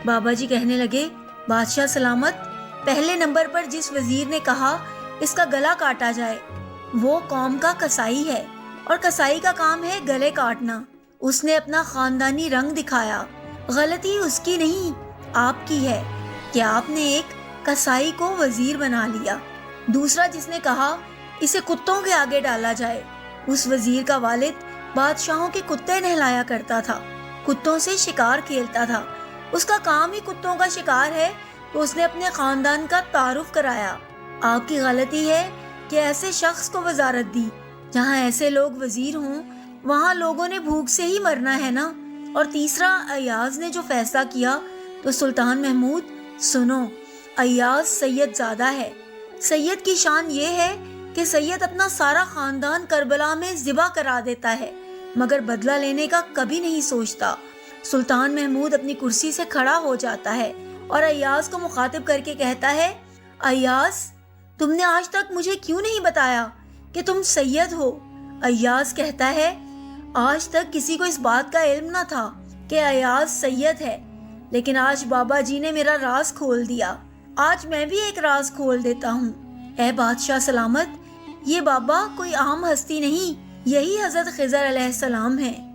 بابا جی کہنے لگے، بادشاہ سلامت، پہلے نمبر پر جس وزیر نے کہا اس کا گلا کاٹا جائے وہ قوم کا کسائی ہے، اور کسائی کا کام ہے گلے کاٹنا۔ اس نے اپنا خاندانی رنگ دکھایا۔ غلطی اس کی نہیں، آپ کی ہے کہ آپ نے ایک کسائی کو وزیر بنا لیا۔ دوسرا جس نے کہا اسے کتوں کے آگے ڈالا جائے، اس وزیر کا والد بادشاہوں کے کتے نہلایا کرتا تھا، کتوں سے شکار کھیلتا تھا، اس کا کام ہی کتوں کا شکار ہے، تو اس نے اپنے خاندان کا تعارف کرایا۔ آپ کی غلطی ہے کہ ایسے شخص کو وزارت دی۔ جہاں ایسے لوگ وزیر ہوں وہاں لوگوں نے بھوک سے ہی مرنا ہے نا۔ اور تیسرا، ایاز نے جو فیصلہ کیا تو سلطان محمود سنو، ایاز سید زادہ ہے۔ سید کی شان یہ ہے کہ سید اپنا سارا خاندان کربلا میں ذبح کرا دیتا ہے مگر بدلہ لینے کا کبھی نہیں سوچتا۔ سلطان محمود اپنی کرسی سے کھڑا ہو جاتا ہے اور ایاز کو مخاطب کر کے کہتا ہے، ایاز تم نے آج تک مجھے کیوں نہیں بتایا کہ تم سید ہو؟ ایاز کہتا ہے، آج تک کسی کو اس بات کا علم نہ تھا کہ ایاز سید ہے، لیکن آج بابا جی نے میرا راز کھول دیا، آج میں بھی ایک راز کھول دیتا ہوں۔ اے بادشاہ سلامت، یہ بابا کوئی عام ہستی نہیں، یہی حضرت خضر علیہ السلام ہے۔